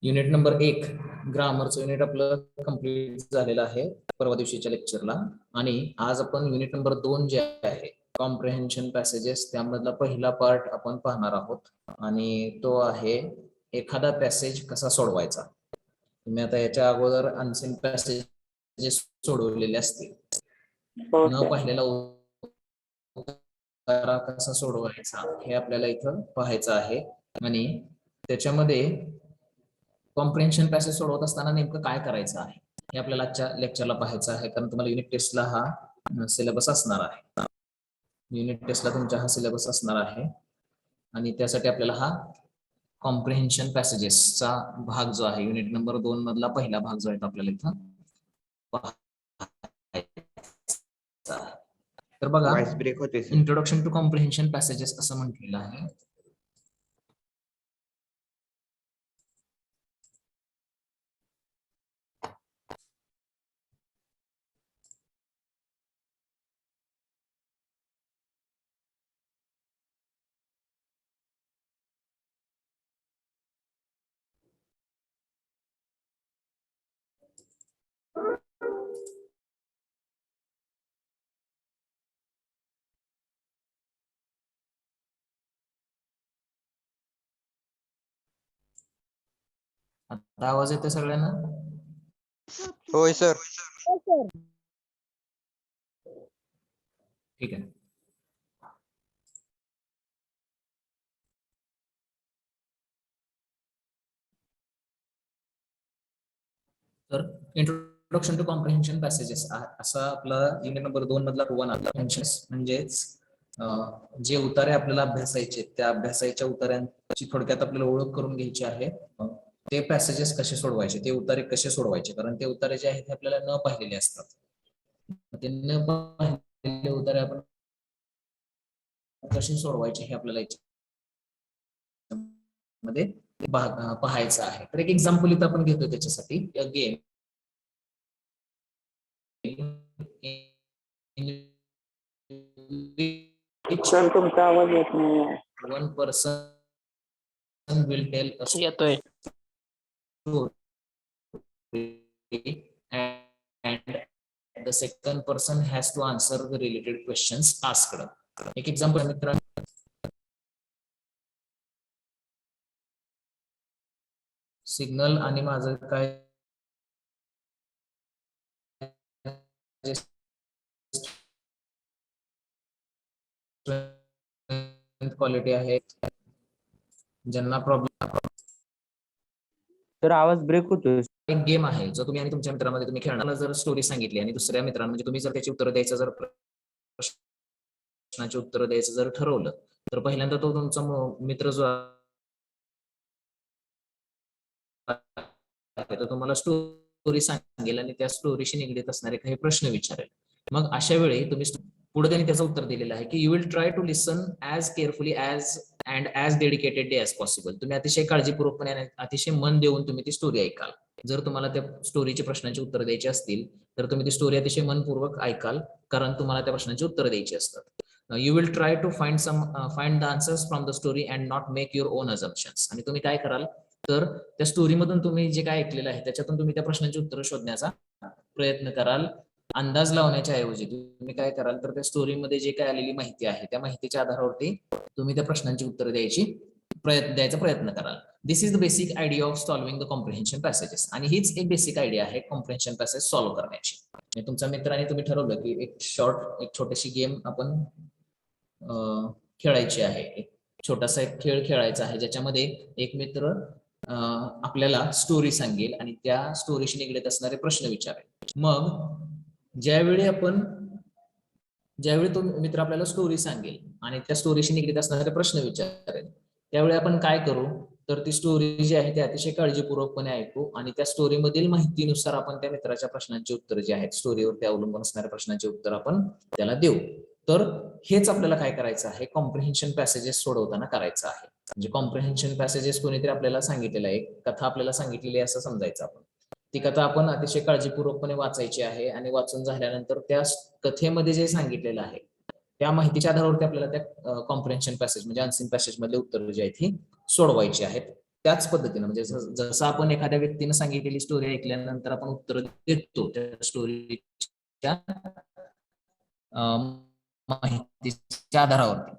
Unit number 1 ग्रामरचं unit आपलं complete झालेलं आहे परवा दिवशीच्या लेक्चरला. आणि आज आपण युनिट नंबर 2 जे आहे कॉम्प्रिहेन्शन पॅसेजेस त्यामधला पहिला पार्ट आपण पाहणार आहोत आणि तो आहे एखादा पॅसेज कसा सोडवायचा. तुम्ही आता याच्या अगोदर अनसीन पॅसेजेस सोडवलेले असतील, न पाहिलेला उतारा कसा सोडवायचा हे आपल्याला इथं पाहायचं आहे. आणि त्याच्यामध्ये कॉम्प्रिहेन्शन पॅसेज सोडवत असताना नेमकं काय करायचं आहे हे आपल्याला आजच्या लेक्चरला पाहायचं आहे, कारण तुम्हाला युनिट टेस्टला हा सिलेबस असणार आहे. युनिट टेस्टला तुमचा हा सिलेबस असणार आहे आणि त्यासाठी आपल्याला हा कॉम्प्रिहेन्शन पॅसेजेसचा भाग जो आहे युनिट नंबर 2 मधला पहिला भाग जो आहे तो आपल्याला इथं पाहायचा आहे. तर बघा, ब्रेक होते इंट्रोडक्शन टू कॉम्प्रिहेन्शन पॅसेजेस असं म्हटलेलं आहे. आता आवाज येतोय सगळ्यांना? होय सर. ठीक आहे. तर इंट्रोडक्शन टू कॉम्प्रिहेन्शन पॅसेजेस असा आपला युनिट नंबर 2 मधला वन म्हणजेच जे उतारे आपल्याला अभ्यासायचे त्या अभ्यासाच्या उतार्यांची थोडक्यात आपल्याला ओळख करून घ्यायची आहे. ते पॅसेजेस कसे सोडवायचे, ते उतारे कसे सोडवायचे, कारण ते उतारे जे आहेत ते आपल्याला न पाहिलेले असतात. ते न पाहिलेले उतारे आपण कसे सोडवायचे हे आपल्याला मध्ये पाहायचं आहे. तर एक एक्झाम्पल इथं आपण घेतो त्याच्यासाठी. गेम सर तुमचा आवाज येत नाही. One person will tell us येतोय. and the second person has to answer the related questions asked. एक एक्झाम्पल मित्रांनो, सिग्नल आणि माझं काय क्वालिटी आहे, ज्यांना प्रॉब्लेम. तर आवाज ब्रेक होतोय. एक गेम आहे जो तुम्ही आणि तुमच्या मित्रांमध्ये तुम्ही खेळणार. जर स्टोरी सांगितली आणि दुसऱ्या मित्रांना म्हणजे तुम्ही जर त्याची उत्तर द्यायचं, जर प्रश्नाची उत्तर द्यायचं जर ठरवलं, तर पहिल्यांदा तो तुमचा मित्र जो आहे तो तुम्हाला स्टोरी सांगेल आणि त्या स्टोरीशी निगडीत असणारे काही प्रश्न विचारेल. मग अशा वेळी तुम्ही पुढे त्यांनी त्याचं उत्तर दिलेलं आहे की you will try to listen as carefully and as dedicatedly as possible. तुम्ही अतिशय काळजीपूर्वकपणे आणि अतिशय मन देऊन तुम्ही ती स्टोरी ऐकाल. जर तुम्हाला त्या स्टोरीची प्रश्नांची उत्तर द्यायची असतील तर तुम्ही ती स्टोरी अतिशय मनपूर्वक ऐकाल, कारण तुम्हाला त्या प्रश्नांची उत्तर द्यायची असतात. You will try to find the answers from the story and not make your own assumptions. आणि तुम्ही काय कराल तर त्या स्टोरीमधून तुम्ही जे काय ऐकलेलं आहे त्याच्यातून तुम्ही त्या प्रश्नांची उत्तर शोधण्याचा प्रयत्न कराल. अंदाज लावण्याच्या ऐवजी तुम्ही काय कराल तर त्या स्टोरीमध्ये जे काय आलेली माहिती आहे त्या माहितीच्या आधारावरती तुम्ही त्या प्रश्नांची उत्तर द्यायचा प्रयत्न कराल. This is the basic idea of solving the comprehension passages. आणि हीच एक बेसिक आयडिया आहे कॉम्प्रिहेन्शन पॅसेज सॉल्व्ह करण्याची. म्हणजे तुमच्या मित्राने तुम्ही ठरवलं की एक छोटीशी गेम आपण खेळायची आहे. एक छोटासा एक खेळ खेळायचा आहे ज्याच्यामध्ये एक मित्र आपल्याला स्टोरी सांगेल आणि त्या स्टोरीशी निगडीत असणारे प्रश्न विचारेल. मग ज्यावेळी तो मित्र आपल्याला स्टोरी सांगेल आणि त्या स्टोरीशी निगडीत असणारे प्रश्न विचारेल, त्यावेळी आपण काय करू तर ती स्टोरी जी आहे ती अतिशय काळजीपूर्वकपणे ऐकू आणि त्या स्टोरी मधील माहितीनुसार आपण त्या मित्राच्या प्रश्नांची उत्तर जी आहेत स्टोरीवरती अवलंबून असणाऱ्या प्रश्नांची उत्तर आपण त्याला देऊ. तर हेच आपल्याला काय करायचं आहे कॉम्प्रिहेन्शन पॅसेजेस सोडवताना करायचं आहे. म्हणजे कॉम्प्रिहेन्शन पॅसेजेस कोणीतरी आपल्याला सांगितलेलं आहे, कथा आपल्याला सांगितलेली आहे असं समजायचं आपण. ती कथा आपण अतिशय काळजीपूर्वकपणे वाचायची आहे आणि वाचून झाल्यानंतर त्या कथेमध्ये जे सांगितलेलं आहे त्या माहितीच्या आधारावरती आपल्याला त्या कॉम्प्रिहेन्शन पॅसेज म्हणजे अनसीन पॅसेज मधले उत्तर जे आहेत ही सोडवायची आहेत. त्याच पद्धतीने म्हणजे जसं आपण एखाद्या व्यक्तीने सांगितलेली स्टोरी ऐकल्यानंतर आपण उत्तर देतो त्या स्टोरीच्या माहितीच्या आधारावरती,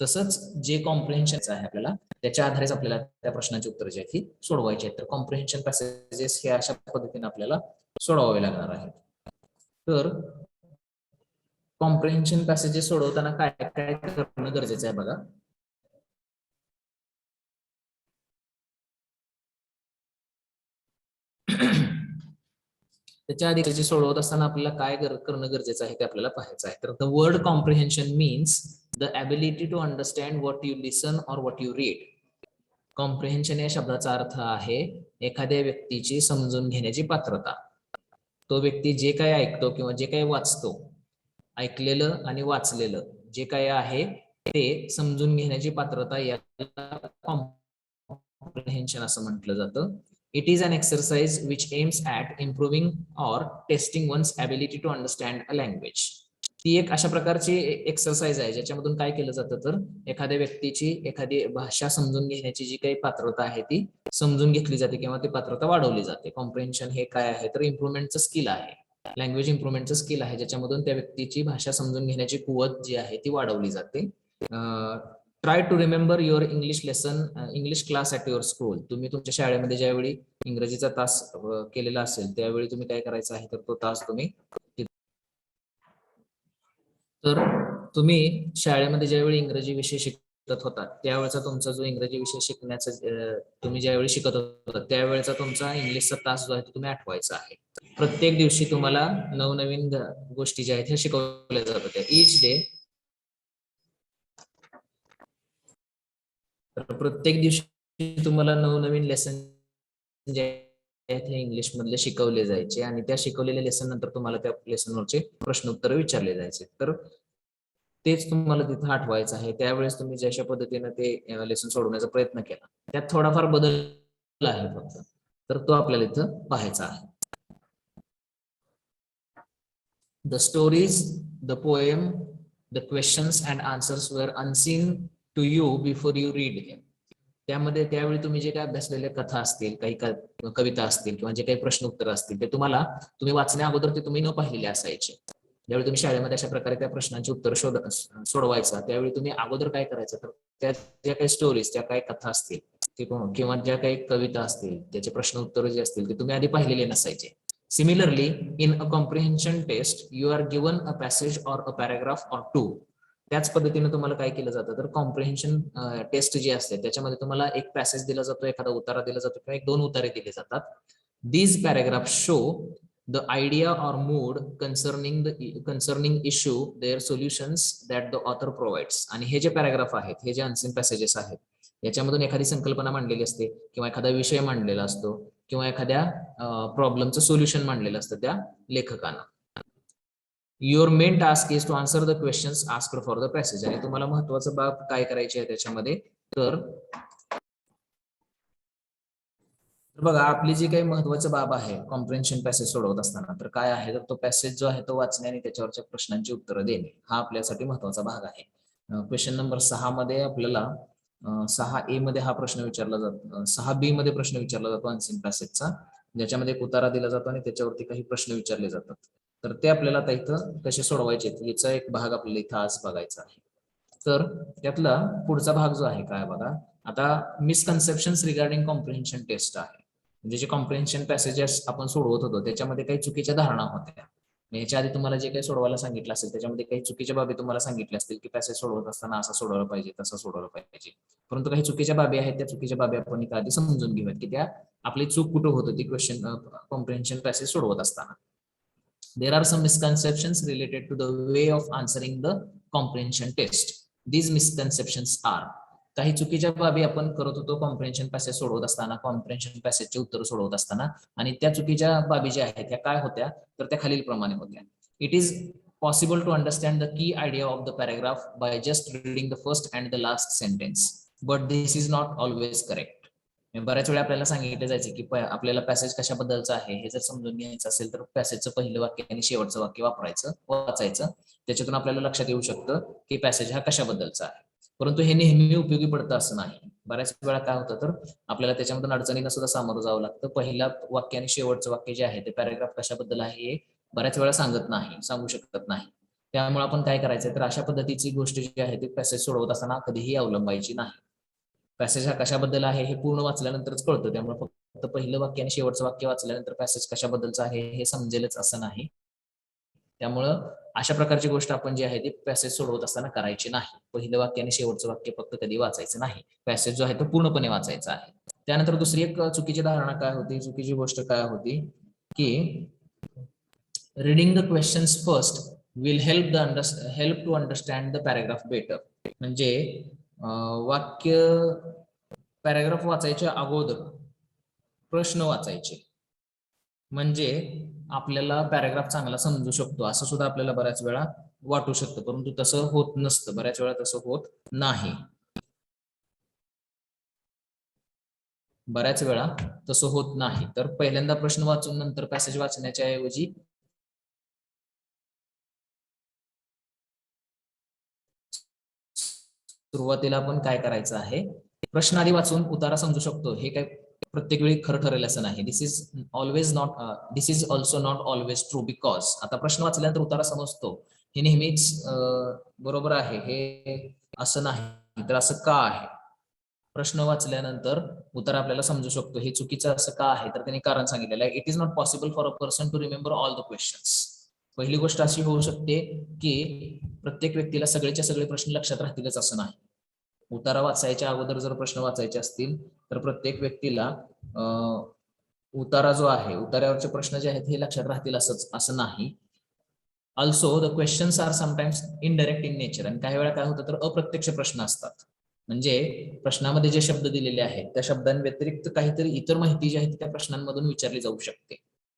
तसंच जे कॉम्प्रिहेन्शन आहे आपल्याला त्याच्या आधारेच आपल्याला त्या प्रश्नांची उत्तर जी आहेत ती सोडवायची आहेत. तर कॉम्प्रिहेन्शन पॅसेजेस हे अशा पद्धतीने आपल्याला सोडवावे लागणार आहेत. तर कॉम्प्रिहेन्शन पॅसेजेस सोडवताना काय काय करणं गरजेचं आहे बघा. त्याच्या आधी त्याची सोडवत असताना आपल्याला काय करणं गरजेचं आहे ते आपल्याला पाहायचं आहे. तर the word comprehension means the ability to understand what you listen or what you read. Comprehension या शब्दाचा अर्थ आहे एखाद्या व्यक्तीची समजून घेण्याची पात्रता. तो व्यक्ती जे काही ऐकतो किंवा जे काही वाचतो, ऐकलेलं आणि वाचलेलं जे काही आहे ते समजून घेण्याची पात्रता याला कॉम्प्रिहेन्शन असं म्हटलं जातं. It is an exercise which aims at improving or testing one's ability to understand a language. ती एक अशा प्रकारची एक्सरसाइज आहे ज्याच्यामधून काय केलं जातं तर एखाद्या व्यक्तीची एखादी भाषा समजून घेण्याची जी काही पात्रता आहे ती समजून घेतली जाते किंवा ती पात्रता वाढवली जाते. कॉम्प्रिहेन्शन हे काय आहे तर इम्प्रुव्हमेंटचं स्किल आहे, लँग्वेज इम्प्रुव्हमेंटचं स्किल आहे ज्याच्यामधून त्या व्यक्तीची भाषा समजून घेण्याची कुवत जी आहे ती वाढवली जाते. Try to remember your English lesson, English class at your school. तुम्ही तुमच्या शाळेमध्ये ज्यावेळी इंग्रजीचा तास केलेला असेल त्यावेळी तुम्ही काय करायचं आहे तर तो तास तुम्ही शाळेमध्ये ज्यावेळी इंग्रजी विषय शिकत होता त्यावेळेचा तुमचा जो इंग्रजी विषय शिकण्याचा तुम्ही ज्यावेळी शिकत होता त्यावेळेचा तुमचा इंग्लिशचा तास जो आहे तो तुम्ही आठवायचा आहे. प्रत्येक दिवशी तुम्हाला नवनवीन गोष्टी ज्या आहेत ह्या शिकवल्या जात होत्या. ईच डे, प्रत्येक दिवशी तुम्हाला नवनवीन लेसन जे आहेत हे इंग्लिश मधले शिकवले जायचे आणि त्या शिकवलेल्या लेसन नंतर तुम्हाला त्या लेसनवरचे प्रश्न उत्तर विचारले जायचे. तर तेच तुम्हाला तिथं आठवायचं आहे. त्यावेळेस तुम्ही जशा पद्धतीने ते लेसन सोडवण्याचा प्रयत्न केला त्यात थोडाफार बदल आहे फक्त, तर तो आपल्याला इथं पाहायचा आहे. The stories, the poem, the questions and answers were unseen to you before you read them. त्यामध्ये त्यावेळी तुम्ही जे काही अभ्यासलेल्या कथा असतील, काही कविता असतील किंवा जे काही प्रश्न उत्तर असतील ते तुम्ही वाचण्या अगोदर ते तुम्ही न पाहिलेले असायचे. ज्यावेळी तुम्ही शाळेमध्ये अशा प्रकारे त्या प्रश्नांची उत्तर सोडवायचा त्यावेळी तुम्ही अगोदर काय करायचं तर त्या ज्या काही स्टोरीज, त्या काही कथा असतील किंवा ज्या काही कविता असतील त्याचे प्रश्न उत्तर जे असतील ते तुम्ही आधी पाहिलेले नसायचे. Similarly, in a comprehension test, you are given a passage or a paragraph or two. त्याच पद्धतीने तुम्हाला काय केलं जातं तर कॉम्प्रिहेन्शन टेस्ट जी असते त्याच्यामध्ये तुम्हाला एक पॅसेज दिला जातो, एखादा उतारा दिला जातो किंवा एक दोन उतारे दिले जातात. These paragraphs show the idea or mood concerning issue, their solutions that the author provides. आणि हे जे पॅराग्राफ आहेत, हे जे अनसीन पॅसेजेस आहेत याच्यामधून एखादी संकल्पना मांडलेली असते किंवा एखादा विषय मांडलेला असतो किंवा एखाद्या प्रॉब्लेमचं सोल्युशन मांडलेलं असतं त्या लेखकानं. Your main task is to answer the questions asked for the passage. आणि तुम्हाला महत्वाचं बाब काय करायचे आहे त्याच्यामध्ये तर बघा आपली जी काही महत्वाचं बाब आहे कॉम्प्रिहेन्शन पॅसेज सोडवत असताना तर काय आहे तर तो पॅसेज जो आहे तो वाचणे आणि त्याच्यावरच्या प्रश्नांची उत्तरं देणे हा आपल्यासाठी महत्वाचा भाग आहे. क्वेश्चन नंबर 6 मध्ये आपल्याला 6A मध्ये हा प्रश्न विचारला जातो, 6B मध्ये प्रश्न विचारला जातो अनसीन पॅसेजचा, ज्याच्यामध्ये एक उतारा दिला जातो आणि त्याच्यावरती काही प्रश्न विचारले जातात. तर ते आपल्याला आता इथं कसे सोडवायचे याचा एक भाग आपल्याला इथं आज बघायचा आहे. तर त्यातला पुढचा भाग जो आहे काय बघा, आता मिसकन्सेप्शन्स रिगार्डिंग कॉम्प्रिहेन्शन टेस्ट आहे. म्हणजे जे कॉम्प्रिहेन्शन पॅसेजेस आपण सोडवत होतो त्याच्यामध्ये काही चुकीच्या धारणा होत्या. याच्या आधी तुम्हाला जे काही सोडवायला सांगितलं असेल त्याच्यामध्ये काही चुकीच्या बाबी तुम्हाला सांगितल्या असतील की पॅसेज सोडवत असताना असं सोडवलं पाहिजे, तसं सोडवलं पाहिजे, परंतु काही चुकीच्या बाबी आहेत. त्या चुकीच्या बाबी आपण आधी समजून घेऊयात की त्या आपली चूक कुठं होत होती क्वेश्चन कॉम्प्रिहेन्शन पॅसेज सोडवत असताना. There are some misconceptions related to the way of answering the comprehension test. These misconceptions are, काही चुकीच्या बाबी आपण करत होतो कॉम्प्रिहेन्शन पॅसेज सोडवत असताना, कॉम्प्रिहेन्शन पॅसेजचे उत्तर सोडवत असताना, आणि त्या चुकीच्या बाबी ज्या आहेत त्या काय होत्या तर त्या खालील प्रमाणे होत्या. It is possible to understand the key idea of the paragraph by just reading the first and the last sentence, but this is not always correct. बऱ्याच वेळा आपल्याला सांगितलं जायचं की आपल्याला पॅसेज कशाबद्दलचं आहे हे जर समजून घ्यायचं असेल तर पॅसेजचं पहिलं वाक्य आणि शेवटचं वाक्य वाचायचं. त्याच्यातून आपल्याला लक्षात येऊ शकतं की पॅसेज हा कशाबद्दलचा आहे. परंतु हे नेहमी उपयोगी पडतं असं नाही. बऱ्याच वेळा काय होतं तर आपल्याला त्याच्यामधून अडचणींना सुद्धा सामोरं जावं लागतं. पहिला वाक्य आणि शेवटचं वाक्य जे आहे ते पॅराग्राफ कशाबद्दल आहे हे बऱ्याच वेळा सांगू शकत नाही. त्यामुळे आपण काय करायचं तर अशा पद्धतीची गोष्ट जी आहे ती पॅसेज सोडवत असताना कधीही अवलंबायची नाही. पॅसेज हा कशाबद्दल आहे हे पूर्ण वाचल्यानंतरच कळतं. त्यामुळे फक्त पहिलं वाक्य आणि शेवटचं वाक्य वाचल्यानंतर पॅसेज कशाबद्दलचं आहे हे समजेलच असं नाही. त्यामुळं अशा प्रकारची गोष्ट आपण जी आहे ती पॅसेज सोडवत असताना करायची नाही. पहिलं वाक्य आणि शेवटचं वाक्य फक्त कधी वाचायचं नाही. पॅसेज जो आहे तो पूर्णपणे वाचायचा आहे. त्यानंतर दुसरी एक चुकीची धारणा काय होती, चुकीची गोष्ट काय होती की reading the questions first will help to understand the paragraph better. म्हणजे वाक्य पॅराग्राफ वाचायच्या अगोदर प्रश्न वाचायचे म्हणजे आपल्याला पॅराग्राफ चांगला समजू शकतो असं सुद्धा आपल्याला बऱ्याच वेळा वाटू शकतं, परंतु तसं होत नसतं. बऱ्याच वेळा तसं होत नाही. बऱ्याच वेळा तसं होत नाही. तर पहिल्यांदा प्रश्न वाचून नंतर पॅसेज वाचण्याच्या ऐवजी सुरुवातीला आपण काय करायचं आहे, प्रश्न आधी वाचून उतारा समजू शकतो हे काय प्रत्येक वेळी खरं ठरेल असं नाही. This is also not always true, because आता प्रश्न वाचल्यानंतर उतारा समजतो हे नेहमीच बरोबर आहे हे असं नाही. तर असं का आहे? प्रश्न वाचल्यानंतर उत्तर आपल्याला समजू शकतो हे चुकीचं असं का आहे, तर त्यांनी कारण सांगितलेलं आहे. It is not possible for a person to remember all the questions. पहिली गोष्ट अशी होऊ शकते की प्रत्येक व्यक्तीला सगळेच्या सगळे प्रश्न लक्षात राहतीलच असं नाही. उतारा वाचायच्या अगोदर जर प्रश्न वाचायचे असतील तर प्रत्येक व्यक्तीला उतारा जो आहे उतार्यावरचे प्रश्न जे आहेत हे लक्षात राहतील असं नाही. Also the questions are sometimes indirect in nature. आणि काही वेळा काय होतं तर अप्रत्यक्ष प्रश्न असतात. म्हणजे प्रश्नामध्ये जे शब्द दिलेले आहेत त्या शब्दांव्यतिरिक्त काहीतरी इतर माहिती जी आहे त्या प्रश्नांमधून विचारली जाऊ शकते.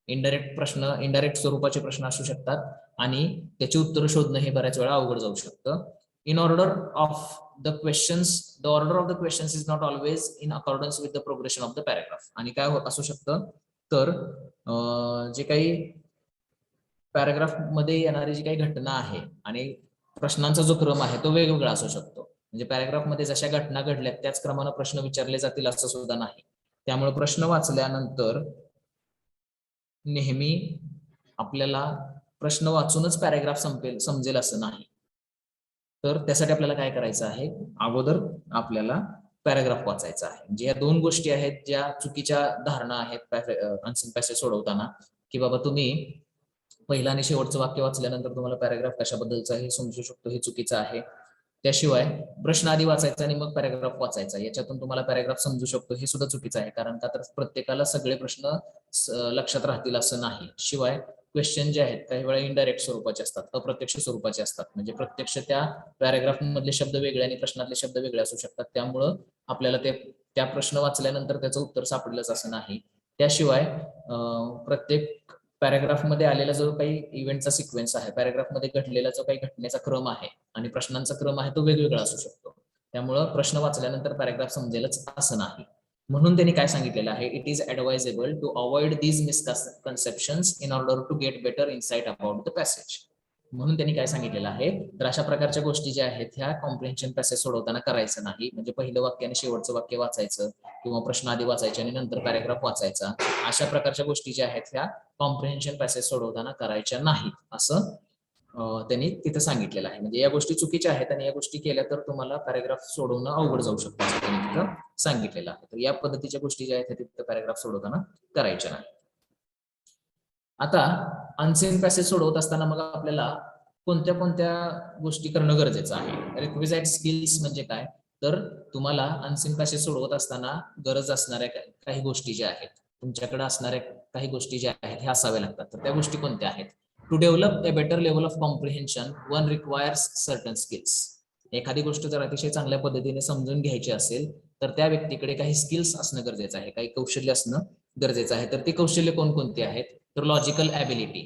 इनडायरेक्ट स्वरूपाचे प्रश्न असू शकतात आणि त्याची उत्तर शोधणं हे बऱ्याच वेळा अवघड जाऊ शकतं. The order of the questions is not always in accordance with the progression of the paragraph. आणि काय असू शकतं तर जे काही पॅराग्राफ मध्ये येणारी जी काही घटना आहे आणि प्रश्नांचा जो क्रम आहे तो वेगवेगळा असू शकतो. म्हणजे पॅराग्राफ मध्ये जशा घटना घडल्या त्याच क्रमानं प्रश्न विचारले जातील असं सुद्धा नाही. त्यामुळे प्रश्न वाचल्यानंतर नेहमी आपल्याला प्रश्न वाचूनच पॅराग्राफ समजेल असं नाही. तर त्यासाठी आपल्याला काय करायचं आहे, अगोदर आपल्याला पॅराग्राफ वाचायचा आहे. म्हणजे या दोन गोष्टी आहेत ज्या चुकीच्या धारणा आहेत आन्सर पॅसेज सोडवताना, की बाबा तुम्ही पहिलं आणि शेवटचं वाक्य वाचल्यानंतर तुम्हाला पॅराग्राफ कशाबद्दलचा हे समजू शकतो हे चुकीचं आहे. त्याशिवाय प्रश्न आधी वाचायचा आणि मग पॅराग्राफ वाचायचा याच्यातून तुम्हाला पॅराग्राफ समजू शकतो हे सुद्धा चुकीचं आहे. कारण का तर प्रत्येकाला सगळे प्रश्न लक्षात राहतील असं नाही. शिवाय क्वेश्चन जे आहेत काही वेळा इनडायरेक्ट स्वरूपाचे असतात, अप्रत्यक्ष स्वरूपाचे असतात. म्हणजे प्रत्यक्ष त्या पॅराग्राफ मधले शब्द वेगळे आणि प्रश्नातले शब्द वेगळे असू शकतात. त्यामुळं आपल्याला त्या प्रश्न वाचल्यानंतर त्याचं उत्तर सापडलंच असं नाही. त्याशिवाय प्रत्येक पॅराग्राफ मध्ये आलेला जो काही इव्हेंटचा सिक्वेन्स आहे, पॅराग्राफ मध्ये घडलेला जो काही घटनेचा क्रम आहे आणि प्रश्नांचा क्रम आहे तो वेगवेगळा असू शकतो. त्यामुळं प्रश्न वाचल्यानंतर पॅराग्राफ समजेलच असं नाही. म्हणून त्यांनी काय सांगितलेलं आहे, it is advisable to avoid these misconceptions in order to get better insight about the passage. म्हणून त्यांनी काय सांगितलेलं आहे तर अशा प्रकारच्या गोष्टी ज्या आहेत ह्या कॉम्प्रिहेन्शन पॅसेज सोडवताना करायचं नाही. म्हणजे पहिलं वाक्य आणि शेवटचं वाक्य वाचायचं किंवा प्रश्न आधी वाचायचे आणि नंतर पॅराग्राफ वाचायचा, अशा प्रकारच्या गोष्टी ज्या आहेत ह्या कॉम्प्रिहेन्शन पॅसेज सोडवताना करायच्या नाहीत असं त्यांनी तिथं सांगितलेलं आहे. म्हणजे या गोष्टी चुकीच्या आहेत आणि या गोष्टी केल्या तर तुम्हाला पॅराग्राफ सोडवणं अवघड जाऊ शकतं असं त्यांनी तिथं सांगितलेलं आहे. तर या पद्धतीच्या गोष्टी ज्या आहेत तिथं पॅराग्राफ सोडवताना करायच्या नाही. आता अनसीन पॅसेज सोडवत असताना मग आपल्याला कोणत्या कोणत्या गोष्टी करणं गरजेचं आहे. रिक्विजाइट स्किल्स म्हणजे काय तर तुम्हाला अनसीन पॅसेज सोडवत असताना गरज असणाऱ्या काही गोष्टी ज्या आहेत, तुमच्याकडे असणाऱ्या काही गोष्टी ज्या आहेत ह्या असाव्या लागतात. तर त्या गोष्टी कोणत्या आहेत? To develop a better level of comprehension one requires certain skills. एखादी गोष्ट जर अतिशय चांगल्या पद्धतीने समजून घ्यायची असेल तर त्या व्यक्तीकडे काही स्किल्स असणं गरजेचं आहे, काही कौशल्य असणं गरजेचं आहे. तर ती कौशल्य कोणकोणती आहेत तर लॉजिकल ॲबिलिटी,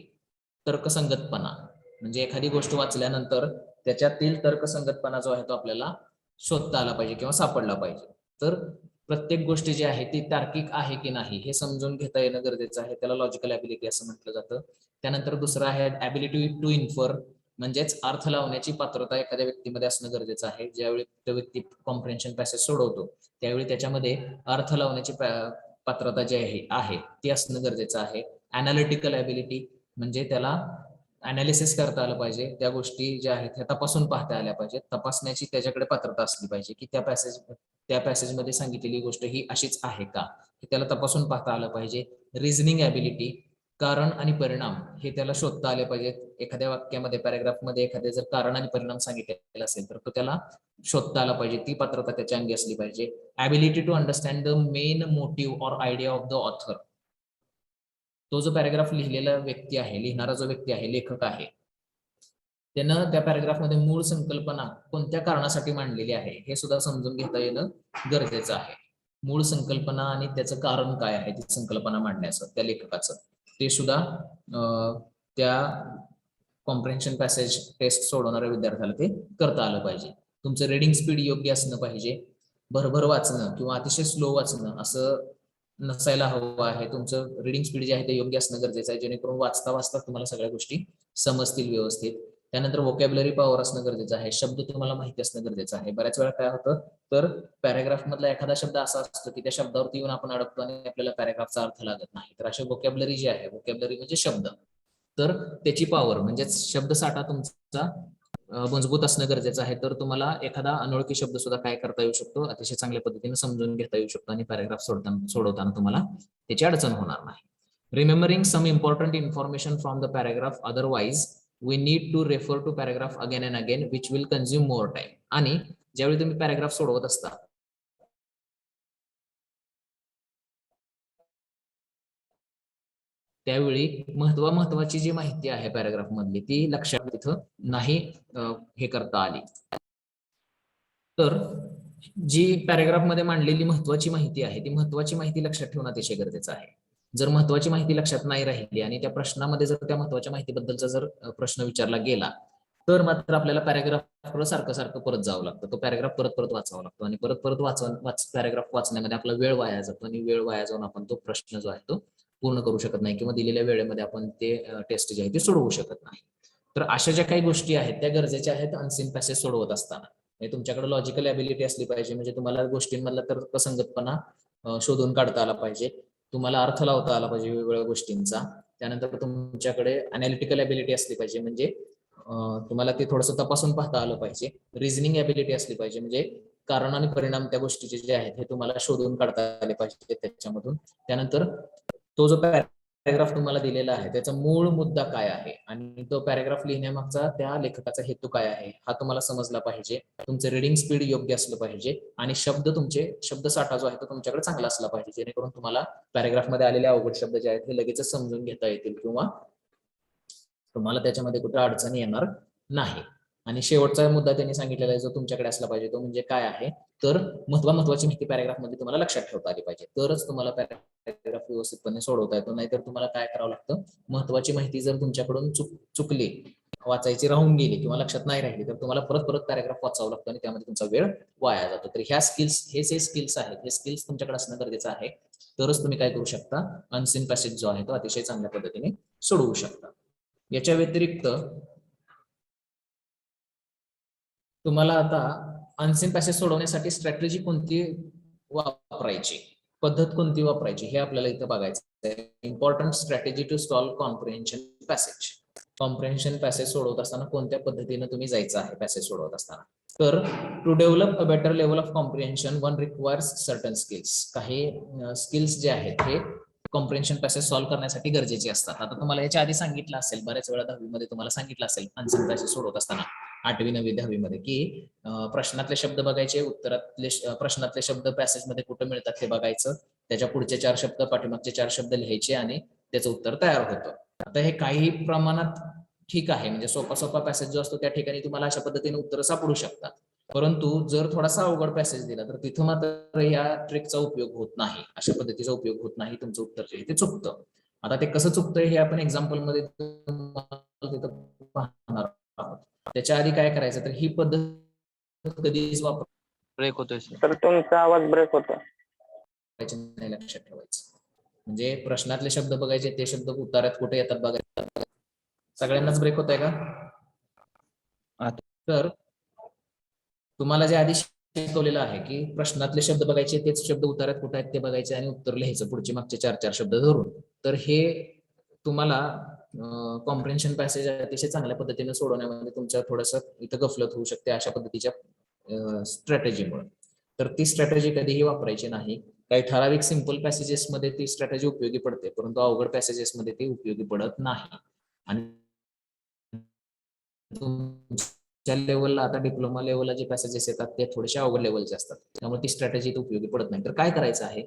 तर्कसंगतपणा. म्हणजे एखादी गोष्ट वाचल्यानंतर त्याच्यातील तर्कसंगतपणा जो आहे तो आपल्याला शोधता आला पाहिजे किंवा सापडला पाहिजे. तर प्रत्येक गोष्ट जी आहे ती तार्किक आहे की नाही हे समजून घेता येणं गरजेचं आहे. त्याला लॉजिकल ॲबिलिटी असं म्हटलं जातं. त्यानंतर दुसरं आहे ॲबिलिटी टू इन्फर, म्हणजेच अर्थ लावण्याची पात्रता एखाद्या व्यक्तीमध्ये असणं गरजेचं आहे. ज्यावेळी तो व्यक्ती कॉम्प्रिहेन्शन पॅसेज सोडवतो त्यावेळी त्याच्यामध्ये अर्थ लावण्याची पात्रता जी आहे ती असणं गरजेचं आहे. अनालिटिकल ॲबिलिटी म्हणजे त्याला अनालिसिस करता आलं पाहिजे, त्या गोष्टी ज्या आहेत त्या तपासून पाहता आल्या पाहिजेत, तपासण्याची त्याच्याकडे पात्रता असली पाहिजे की त्या पॅसेजमध्ये सांगितलेली गोष्ट ही अशीच आहे का, हे त्याला तपासून पाहता आलं पाहिजे. रिझनिंग ॲबिलिटी, कारण आणि परिणाम हे त्याला शोधता आले पाहिजेत. एखाद्या वाक्यामध्ये पॅराग्राफमध्ये एखादे जर कारण आणि परिणाम सांगितलेलं असेल तर तो त्याला शोधता आला पाहिजे, ती पात्रता त्याच्या अंगी असली पाहिजे. Ability to understand the main motive or idea of the author, तो जो पॅराग्राफ लिहिलेला व्यक्ती आहे, लिहिणारा जो व्यक्ती आहे, लेखक आहे, त्यानं त्या पॅराग्राफमध्ये मूळ संकल्पना कोणत्या कारणासाठी मांडलेली आहे हे सुद्धा समजून घेता येणं गरजेचं आहे. मूळ संकल्पना आणि त्याचं कारण काय आहे ती संकल्पना मांडण्याचं त्या लेखकाचं, ते सुद्धा त्या कॉम्प्रिहेन्शन पॅसेज टेस्ट सोडवणाऱ्या विद्यार्थ्याला ते करता आलं पाहिजे. तुमचं रीडिंग स्पीड योग्य असणं पाहिजे. भरभर वाचणं किंवा अतिशय स्लो वाचणं असं नसायला हवं आहे. तुमचं रीडिंग स्पीड जे आहे ते योग्य असणं गरजेचं आहे, जेणेकरून वाचता वाचता तुम्हाला सगळ्या गोष्टी समजतील व्यवस्थित. त्यानंतर व्होकॅब्युलरी पॉवर असणं गरजेचं आहे. शब्द तुम्हाला माहिती असणं गरजेचं आहे. बऱ्याच वेळा काय होतं तर पॅराग्राफ मधला एखादा शब्द असा असतो की त्या शब्दावरती येऊन आपण अडकतो आणि आपल्याला पॅराग्राफचा अर्थ लागत नाही. तर अशी व्होकॅब्युलरी जी आहे, व्होकॅब्युलरी म्हणजे शब्द, तर त्याची पॉवर म्हणजेच शब्दसाठा तुमचा मजबूत असणं गरजेचं आहे. तर तुम्हाला एखादा अनोळखी शब्द सुद्धा काय करता येऊ शकतो, अतिशय चांगल्या पद्धतीने समजून घेता येऊ शकतो आणि पॅराग्राफ सोडवताना तुम्हाला त्याची अडचण होणार नाही. Remembering some important information from the paragraph, otherwise we need to refer to paragraph again and again which will consume more time. आणि ज्यावेळी तुम्ही पॅराग्राफ सोडवत असता त्यावेळी महत्वाची जी माहिती आहे पॅराग्राफ मधली ती लक्षात तिथं नाही हे करता आली, तर जी पॅराग्राफ मध्ये मांडलेली महत्वाची माहिती आहे ती महत्वाची माहिती लक्षात ठेवणं अतिशय गरजेचं आहे. जर महत्वाची माहिती लक्षात नाही राहिली आणि त्या प्रश्नामध्ये जर त्या महत्वाच्या माहितीबद्दलचा जर प्रश्न विचारला गेला तर मात्र आपल्याला पॅराग्राफ सारखं परत जावं लागतं. तो पॅराग्राफ परत वाचावा लागतो आणि परत पॅराग्राफ वाचण्यामध्ये आपला वेळ वाया जातो आणि वेळ वाया जाऊन आपण तो प्रश्न जो आहे तो पूर्ण करू शकत नाही किंवा दिलेल्या वेळेमध्ये आपण ते टेस्ट जे आहे ते सोडवू शकत नाही. तर अशा ज्या काही गोष्टी आहेत त्या गरजेच्या आहेत अनसीन पॅसेज सोडवत असताना. तुमच्याकडे लॉजिकल ॲबिलिटी असली पाहिजे, म्हणजे तुम्हाला गोष्टींमधला तर्कसंगतपणा शोधून काढता आला पाहिजे, तुम्हाला अर्थ लावता आला पाहिजे वेगवेगळ्या गोष्टींचा. त्यानंतर तुमच्याकडे अनालिटिकल ॲबिलिटी असली पाहिजे, म्हणजे तुम्हाला ते थोडंसं तपासून पाहता आलं पाहिजे. रिझनिंग ॲबिलिटी असली पाहिजे, म्हणजे कारण आणि परिणाम त्या गोष्टीचे जे आहेत हे तुम्हाला शोधून काढता आले पाहिजे त्याच्यामधून. त्यानंतर तो जो पॅराग्राफ तुम्हाला दिलेला आहे त्याचा मूळ मुद्दा काय आहे आणि तो पॅराग्राफ लिहिण्यामागचा त्या लेखकाचा हेतू काय आहे हा तुम्हाला समजला पाहिजे. तुमचं रीडिंग स्पीड योग्य असलं पाहिजे आणि शब्दसाठा जो आहे तो तुमच्याकडे चांगला असला पाहिजे, जेणेकरून तुम्हाला पॅराग्राफ मध्ये आलेले अवघड शब्द जे आहेत हे लगेच समजून घेता येतील किंवा तुम्हाला त्याच्यामध्ये कुठे अडचणी येणार नाही. आणि शेवटचा मुद्दा त्यांनी सांगितलेला आहे जो तुमच्याकडे असला पाहिजे तो म्हणजे काय आहे तर महत्वाची माहिती पॅराग्राफ मध्ये तुम्हाला लक्षात ठेवता आली पाहिजे, तरच तुम्हाला पॅराग्राफ व्यवस्थितपणे सोडवता येतो. नाहीतर तुम्हाला काय करावं लागतं, महत्वाची माहिती जर तुमच्याकडून चुकली, वाचायची राहून गेली किंवा लक्षात नाही राहिली तर तुम्हाला परत पॅराग्राफ वाचावं लागतं आणि त्यामध्ये तुमचा वेळ वाया जातो. तर ह्या स्किल्स हे स्किल्स आहेत, हे स्किल्स तुमच्याकडे असणं गरजेचं आहे, तरच तुम्ही काय करू शकता, अनसीन पॅसेज जो आहे तो अतिशय चांगल्या पद्धतीने सोडवू शकता. याच्या व्यतिरिक्त तुम्हाला आता अनसीन पॅसेज सोडवण्यासाठी स्ट्रॅटेजी कोणती वापरायची, पद्धत कोणती वापरायची हे आपल्याला इथं बघायचं आहे. Important strategy to solve comprehension passage. Comprehension passage सोडवत असताना कोणत्या पद्धतीने तुम्ही जायचं आहे पॅसेज सोडवत असताना. तर to develop a better level of comprehension one requires certain skills. काही स्किल्स जे आहेत हे कॉम्प्रिहेन्शन पॅसेज सॉल्व्ह करण्यासाठी गरजेचे असतात. आता तुम्हाला याच्या आधी सांगितलं असेल, बऱ्याच वेळा 10वी मध्ये तुम्हाला सांगितलं असेल अनसीन पॅसेज सोडवत असताना 8वी 9वी 10वी मध्ये की प्रश्नातले शब्द बघायचे, उत्तरातले प्रश्नातले शब्द पॅसेज मध्ये कुठे मिळतात हे बघायचं, त्याच्या पुढचे 4 शब्द पाठीमागचे 4 शब्द लिहायचे आणि त्याचं उत्तर तयार होतं. आता हे काही प्रमाणात ठीक आहे, म्हणजे सोपा पॅसेज जो असतो त्या ठिकाणी तुम्हाला अशा पद्धतीने उत्तर सापडू शकतात. परंतु जर थोडासा अवघड पॅसेज दिला तर तिथं मात्र या ट्रिकचा उपयोग होत नाही, अशा पद्धतीचा उपयोग होत नाही, तुमचं उत्तर जे आहे ते चुकतं. आता ते कसं चुकतंय हे आपण एक्झाम्पल मध्ये पाहणार आहोत. त्याच्या आधी काय करायचं, तर ही पद्धत कधीच ब्रेक होतोय सर. तर तुमचा आवाज ब्रेक होता. नाही लक्षात ठेवायचं, म्हणजे प्रश्नातले शब्द बघायचे, ते शब्द उत्तरात कुठे येतात बघायचे. सगळ्यांनाच ब्रेक होत आहे का? तर तुम्हाला जे आधी शिकवलेलं आहे की प्रश्नातले शब्द बघायचे, तेच शब्द उत्तरात कुठे आहेत ते बघायचे आणि उत्तर लिहायचं पुढचे मागचे 4-4 शब्द धरून. तर हे तुम्हाला कॉम्प्रिहेन्शन पॅसेज अतिशय चांगल्या पद्धतीने सोडवण्यामध्ये तुमच्या थोडंसं इथं गफलत होऊ शकते अशा पद्धतीच्या स्ट्रॅटेजीमुळे. तर ती स्ट्रॅटेजी कधीही वापरायची नाही. काही ठराविक सिंपल पॅसेजेस मध्ये ती स्ट्रॅटेजी उपयोगी पडते, परंतु अवघड पॅसेजेस मध्ये ती उपयोगी पडत नाही. आणि तुमच्या लेवलला आता डिप्लोमा लेवलला जे पॅसेजेस येतात ते थोडेसे अवघड लेवलचे असतात, त्यामुळे ती स्ट्रॅटेजी उपयोगी पडत नाही. तर काय करायचं आहे,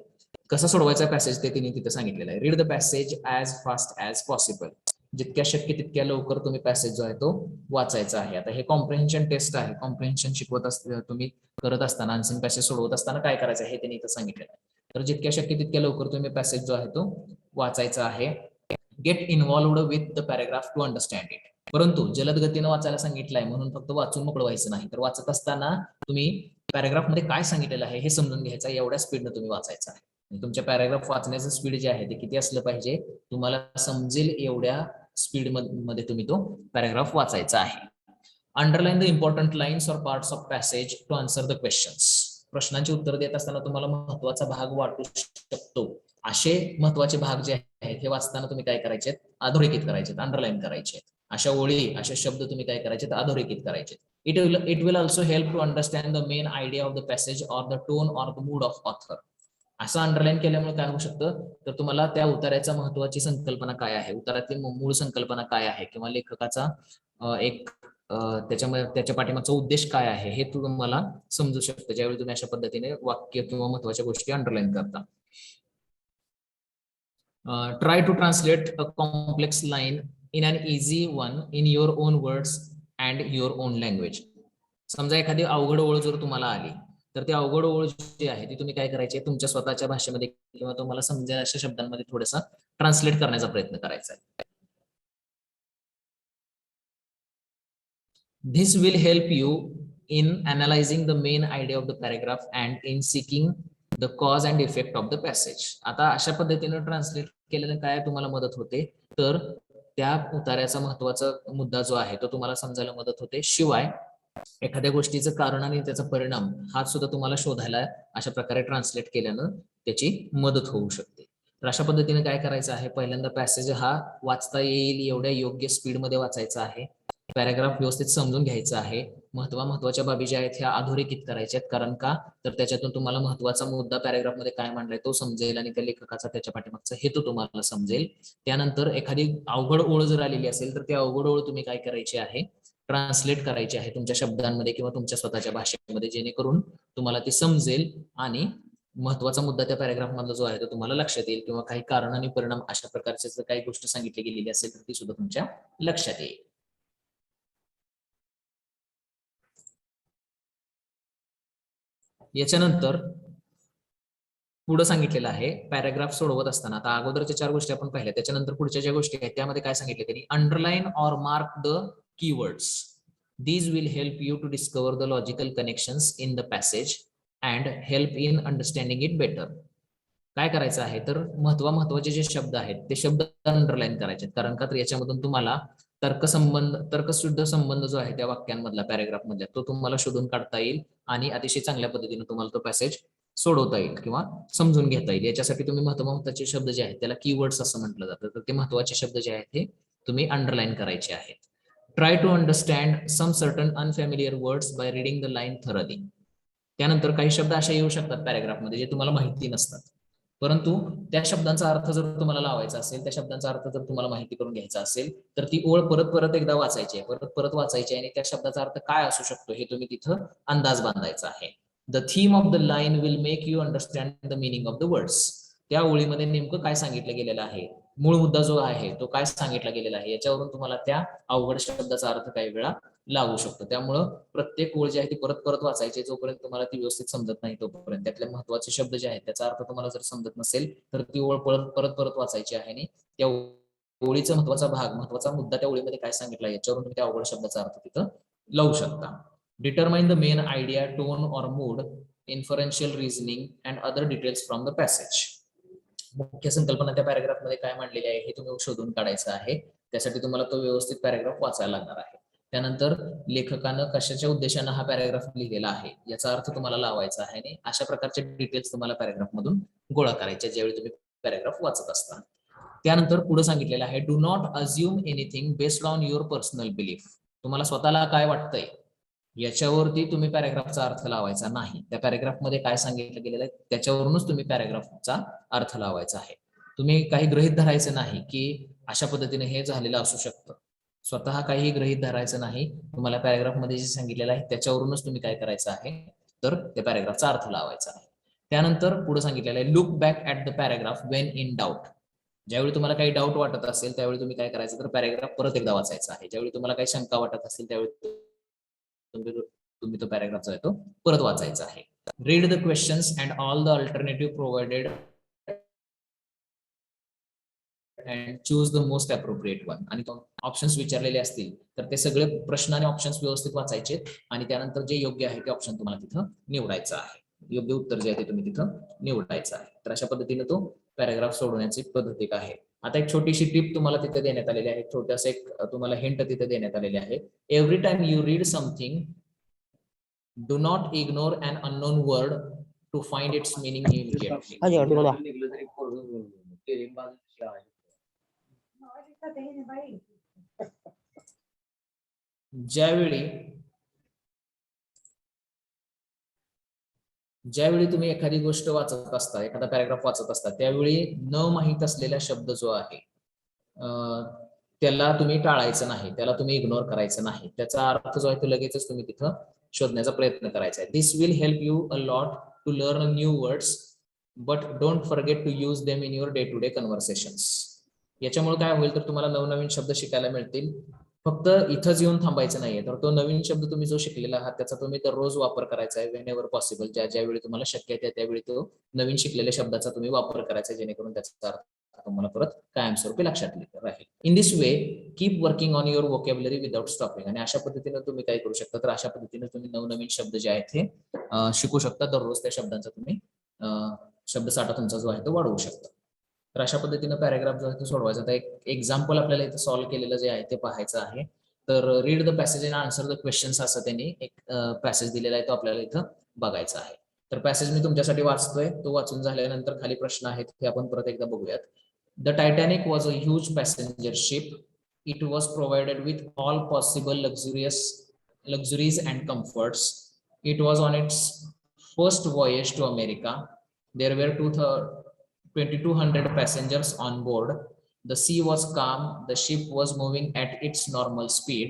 कसं सोडवायचा पॅसेज ते तिने तिथं सांगितलेलं आहे. Read the passage as fast as possible. जितक्या शक्य तितक्या लवकर तुम्ही पॅसेज जो आहे तो वाचायचा आहे. आता हे कॉम्प्रिहेन्शन टेस्ट आहे. कॉम्प्रिहेन्शन शिकवत असताना तुम्ही करत असताना आन्सरिंग पॅसेज सोडवत असताना काय करायचं आहे हे त्यांनी इथं सांगितलेलं आहे. तर जितक्या शक्य तितक्या लवकर तुम्ही पॅसेज जो आहे तो वाचायचा आहे. Get involved with the paragraph to understand it. परंतु जलद गतीनं वाचायला सांगितलंय म्हणून फक्त वाचून मोकळं व्हायचं नाही, तर वाचत असताना तुम्ही पॅराग्राफ मध्ये काय सांगितलेलं आहे हे समजून घ्यायचं. एवढ्या स्पीडनं तुम्ही वाचायचं आहे. तुमच्या पॅराग्राफ वाचण्याचं स्पीड जे आहे ते किती असलं पाहिजे, तुम्हाला समजेल एवढ्या स्पीड मध्ये तुम्ही तो पॅराग्राफ वाचायचा आहे. Underline the important lines or parts of passage to answer the questions. प्रश्नांची उत्तर देत असताना तुम्हाला महत्वाचा भाग वाटू शकतो असे महत्वाचे भाग जे आहेत हे वाचताना तुम्ही काय करायचे, अधोरेखित करायचे, अंडरलाईन करायचे. अशा ओळी, असे शब्द तुम्ही काय करायचे, अधोरेखित करायचे. It will also help to understand the main idea of the passage or the tone or the mood of author. असं अंडरलाईन केल्यामुळे काय होऊ शकतं, तर तुम्हाला त्या उतार्याचा महत्वाची संकल्पना काय आहे, उतारातली मूळ संकल्पना काय आहे, किंवा लेखकाचा एक त्याच्यामध्ये त्याच्या पाठीमागचा उद्देश काय आहे हे तुम्हाला समजू शकतं ज्यावेळी तुम्ही अशा पद्धतीने वाक्य किंवा महत्वाच्या गोष्टी अंडरलाईन करता. Try to translate a complex line in an easy one in your own words and your own language. समजा एखादी अवघड ओळ जर तुम्हाला आली, तर ती अवघड ओळ जी आहे ती तुम्ही काय करायची, तुमच्या स्वतःच्या भाषेमध्ये किंवा तुम्हाला समजेल अशा शब्दांमध्ये थोडंसं ट्रान्सलेट करण्याचा प्रयत्न करायचा आहे. This will help you in analyzing the main idea of the paragraph and in seeking the cause and effect of the passage. आता अशा पद्धतीने ट्रान्सलेट केल्याने काय तुम्हाला मदत होते, तर त्या उतार्याचा महत्वाचा मुद्दा जो आहे तो तुम्हाला समजायला मदत होते. शिवाय एखाद्या गोष्टीचं कारण आणि त्याचा परिणाम हा सुद्धा तुम्हाला शोधायला अशा प्रकारे ट्रान्सलेट केल्यानं त्याची मदत होऊ शकते. तर अशा पद्धतीने काय करायचं आहे, पहिल्यांदा पॅसेज हा वाचता येईल एवढ्या योग्य स्पीडमध्ये वाचायचा आहे. पॅराग्राफ व्यवस्थित समजून घ्यायचं आहे. महत्वाच्या बाबी ज्या आहेत ह्या अधोरेखित करायच्या आहेत. कारण का, तर त्याच्यातून तुम्हाला महत्वाचा मुद्दा पॅराग्राफ मध्ये काय मांडलाय तो समजेल आणि त्या लेखकाचा त्याच्या पाठीमागचा हेतू तुम्हाला समजेल. त्यानंतर एखादी अवघड ओळ जर आलेली असेल तर त्या अवघड ओळ तुम्ही काय करायची आहे, ट्रान्सलेट करायची आहे तुमच्या शब्दांमध्ये किंवा तुमच्या स्वतःच्या भाषेमध्ये, जेणेकरून तुम्हाला ती समजेल आणि महत्वाचा मुद्दा त्या पॅराग्राफ मधला जो आहे तो तुम्हाला लक्षात येईल, किंवा काही कारण आणि परिणाम अशा प्रकारचे जर काही गोष्ट सांगितली गेलेली असेल तर ती सुद्धा तुमच्या लक्षात येईल. याच्यानंतर पुढे सांगितलेलं आहे पॅराग्राफ सोडवत असताना, आता अगोदरच्या 4 गोष्टी आपण पाहिल्या, त्याच्यानंतर पुढच्या ज्या गोष्टी आहेत त्यामध्ये काय सांगितले त्यांनी, underline or mark the keywords. These will help you to discover the logical connections in the passage and help in understanding it better. काय करायचं आहे, तर महत्वाचे जे शब्द आहेत ते शब्द अंडरलाईन करायचे, कारण का तर याच्यामधून तुम्हाला तर्कशुद्ध संबंध जो आहे त्या वाक्यांमधला पॅराग्राफ मधला तो तुम्हाला शोधून काढता येईल आणि अतिशय चांगल्या पद्धतीने तुम्हाला तो पॅसेज सोडवता येईल किंवा समजून घेता येईल. याच्यासाठी तुम्ही महत्वाचे शब्द जे आहेत त्याला कीवर्ड्स असं म्हटलं जातं, तर ते महत्वाचे शब्द जे आहेत ते तुम्ही अंडरलाईन करायचे आहेत. Try to understand some certain unfamiliar words by reading the line thoroughly. त्यानंतर काही शब्द असे येऊ शकतात पॅराग्राफ मध्ये जे तुम्हाला माहिती नसतात, परंतु त्या शब्दांचा अर्थ जर तुम्हाला लावायचा असेल, त्या शब्दांचा अर्थ जर तुम्हाला माहिती करून घ्यायचा असेल, तर ती ओळ परत एकदा वाचायची आहे, परत वाचायची आहे आणि त्या शब्दाचा अर्थ काय असू शकतो हे तुम्ही तिथं अंदाज बांधायचा आहे. The theme of the line will make you understand the meaning of the words. त्या ओळीमध्ये नेमकं काय सांगितलं गेलेलं आहे, मूळ मुद्दा जो आहे तो काय सांगितला गेलेला आहे, याच्यावरून तुम्हाला त्या अवघड शब्दाचा अर्थ काही वेळा लागू शकतो. त्यामुळं प्रत्येक ओळ जी आहे ती परत वाचायची, जोपर्यंत तुम्हाला ती व्यवस्थित समजत नाही तोपर्यंत. त्यातले महत्वाचे शब्द जे आहेत त्याचा अर्थ तुम्हाला जर समजत नसेल तर ती ओळ परत वाचायची आहे आणि त्या ओळीचा महत्वाचा मुद्दा त्या ओळीमध्ये काय सांगितला याच्यावरून तुम्ही त्या अवघड शब्दाचा अर्थ तिथं लावू शकता. Determine the main idea, tone or mood, inferential reasoning and other details from the passage. मुख्य संकल्पना त्या पॅराग्राफ मध्ये काय मांडलेली आहे हे तुम्ही शोधून काढायचं आहे. त्यासाठी तुम्हाला तो व्यवस्थित पॅराग्राफ वाचायला लागणार आहे. त्यानंतर लेखकानं कशाच्या उद्देशानं हा पॅराग्राफ लिहिलेला आहे याचा अर्थ तुम्हाला लावायचा आहे आणि अशा प्रकारचे डिटेल्स तुम्हाला पॅराग्राफ मधून गोळा करायचे ज्यावेळी तुम्ही पॅराग्राफ वाचत असता. त्यानंतर पुढे सांगितलेलं आहे do not assume anything based on your personal belief. तुम्हाला स्वतःला काय वाटतंय याच्यावरती तुम्ही पॅराग्राफचा अर्थ लावायचा नाही. त्या पॅराग्राफ मध्ये काय सांगितलं गेलेलं आहे त्याच्यावरूनच तुम्ही पॅराग्राफचा अर्थ लावायचा आहे. तुम्ही काही गृहीत धरायचं नाही की अशा पद्धतीने हे झालेलं असू शकतं. स्वतः काही गृहीत धरायचं नाही. तुम्हाला पॅराग्राफ मध्ये जे सांगितलेलं आहे त्याच्यावरूनच तुम्ही काय करायचं आहे तर त्या पॅराग्राफचा अर्थ लावायचा आहे. त्यानंतर पुढे सांगितलेलं आहे look back at the paragraph Wien in doubt. ज्यावेळी तुम्हाला काही डाऊट वाटत असेल त्यावेळी तुम्ही काय करायचं तर पॅराग्राफ परत एकदा वाचायचा आहे. ज्यावेळी तुम्हाला काही शंका वाटत असेल त्यावेळी तुम्ही तो पॅराग्राफ जो आहे तो परत वाचायचा आहे. Read the questions and all the alternative provided and choose the most appropriate one. आणि ऑप्शन्स विचारलेले असतील तर ते सगळे प्रश्न आणि ऑप्शन्स व्यवस्थित वाचायचे आणि त्यानंतर जे योग्य आहे ते ऑप्शन तुम्हाला तिथं निवडायचं आहे. योग्य उत्तर जे आहे ते तुम्ही तिथं निवडायचं आहे. तर अशा पद्धतीने तो पॅराग्राफ सोडवण्याची पद्धत एक आहे. आता एक छोटीशी टिप तुम्हाला तिथे देण्यात आलेली आहे. छोटासा एक तुम्हाला हिंट तिथे देण्यात आलेले आहे. Every time you read something do not ignore an unknown word to find its meaning immediately. ज्यावेळी तुम्ही एखादी गोष्ट वाचत असता एखादा पॅराग्राफ वाचत असता त्यावेळी न माहित असलेला शब्द जो आहे त्याला तुम्ही टाळायचं नाही. त्याला तुम्ही इग्नोर करायचं नाही. त्याचा अर्थ जो आहे तो लगेचच तुम्ही तिथं शोधण्याचा प्रयत्न करायचा आहे. This will help you a lot to learn new words but don't forget to use them in your day to day conversations. याच्यामुळे काय होईल तर तुम्हाला नवनवीन शब्द शिकायला मिळतील. फक्त इथंच येऊन थांबायचं नाहीये. तर तो नवीन शब्द तुम्ही जो शिकलेला आहात त्याचा तुम्ही दररोज वापर करायचा आहे. वेन एव्हर पॉसिबल ज्यावेळी तुम्हाला शक्य आहे त्यावेळी तो नवीन शिकलेल्या शब्दाचा तुम्ही वापर करायचा आहे जेणेकरून त्याचा अर्थ तुम्हाला परत कायमस्वरूपी लक्षात राहील. In this way keep working on your vocabulary without stopping. आणि अशा पद्धतीने तुम्ही काय करू शकता तर अशा पद्धतीने तुम्ही नवनवीन शब्द जे आहेत हे शिकू शकता. दररोज त्या शब्दांचा तुम्ही शब्दसाठा तुमचा जो आहे तो वाढवू शकता. तर अशा पद्धतीने पॅराग्राफ जो आहे तो सोडवायचा. आता एक एक्झाम्पल आपल्याला इथे सॉल्व्ह केलेलं जे आहे ते पाहायचं आहे. तर read the passage and answer the questions असं त्यांनी एक पॅसेज दिलेला आहे तो आपल्याला इथं बघायचा आहे. तर पॅसेज मी तुमच्यासाठी वाचतोय. तो वाचून झाल्यानंतर खाली प्रश्न आहेत ते आपण परत एकदा बघूयात. The Titanic was a huge passenger ship. It was provided with all possible luxuries and comforts. It was on its first voyage to America. There were 2,200 passengers on board. The sea was calm. The ship was moving at its normal speed.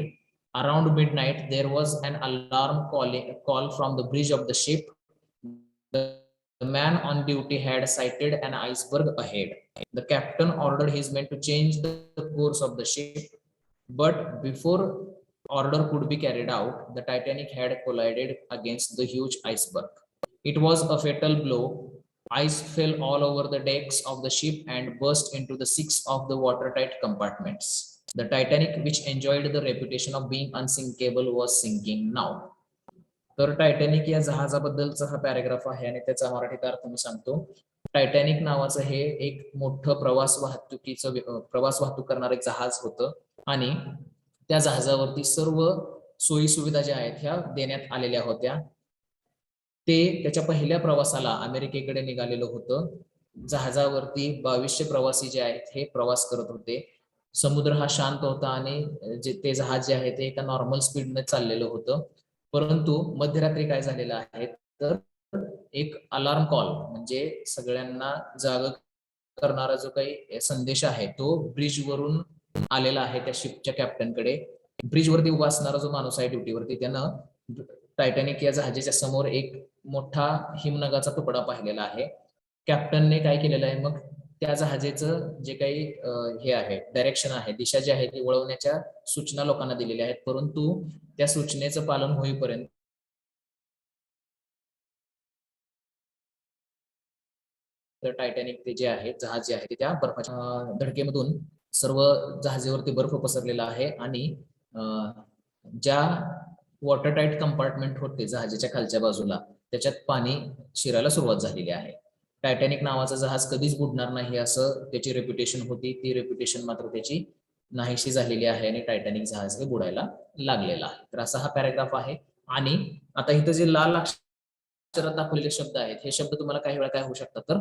Around midnight, there was an alarm call from the bridge of the ship. The man on duty had sighted an iceberg ahead. The captain ordered his men to change the course of the ship, but before order could be carried out, the Titanic had collided against the huge iceberg. It was a fatal blow. Ice fell all over the decks of the ship and burst into the 6 of the watertight compartments. The Titanic, which enjoyed the reputation of being unsinkable, was sinking now. तर Titanic या जहाजाबद्दलचा हा paragraph आहे आणि त्याचा मराठीत अर्थ मी सांगतो. Titanic नावाचं हे एक मोठं प्रवास वाहतूक करणारं एक जहाज होतं आणि त्या जहाजावरती सर्व सोयी सुविधा ज्या आहेत ह्या देण्यात आलेल्या होत्या. ते त्याच्या पहिल्या प्रवासाला अमेरिकेकडे निघालेलं होतं. जहाजावरती 2200 प्रवासी जे आहेत हे प्रवास करत होते. समुद्र हा शांत होता आणि ते जहाज जे आहे ते एका नॉर्मल स्पीडने चाललेलं होतं. परंतु मध्यरात्री काय झालेलं आहे तर एक अलार्म कॉल म्हणजे सगळ्यांना जाग करणारा जो काही संदेश आहे तो ब्रिज वरून आलेला आहे त्या शिपच्या कॅप्टनकडे. ब्रिज वरती उभा असणारा जो माणूस आहे ड्युटीवरती त्यानं टायटॅनिक या जहाजाच्या समोर एक मोठा हिमनगाचा तुकडा पाहिलेला आहे. कॅप्टनने काय केलेलं आहे मग त्या जहाजाचं जे काही हे आहे डायरेक्शन आहे दिशा जी आहे ती वळवण्याच्या सूचना लोकांना दिलेल्या आहेत. परंतु त्या सूचनेचं पालन होईपर्यंत टायटॅनिक ते जे आहे जहाज जे आहे ते त्या बर्फाच्या धडकेमधून सर्व जहाजावरती बर्फ पसरलेला आहे आणि ज्या वॉटरटाईट कंपार्टमेंट होते जहाजाच्या खालच्या बाजूला त्याच्यात पाणी शिरायला सुरुवात झालेली आहे. टायटॅनिक नावाचा जहाज कधीच बुडणार नाही असं त्याची रेप्युटेशन होती. ती रेप्युटेशन मात्र त्याची नाहीशी झालेली आहे आणि टायटॅनिक जहाज हे बुडायला लागलेलं आहे. तर असा हा पॅराग्राफ आहे. आणि आता इथं जे लाल अक्षरात दाखवलेले शब्द आहेत हे शब्द तुम्हाला काही वेळा काय होऊ शकतात तर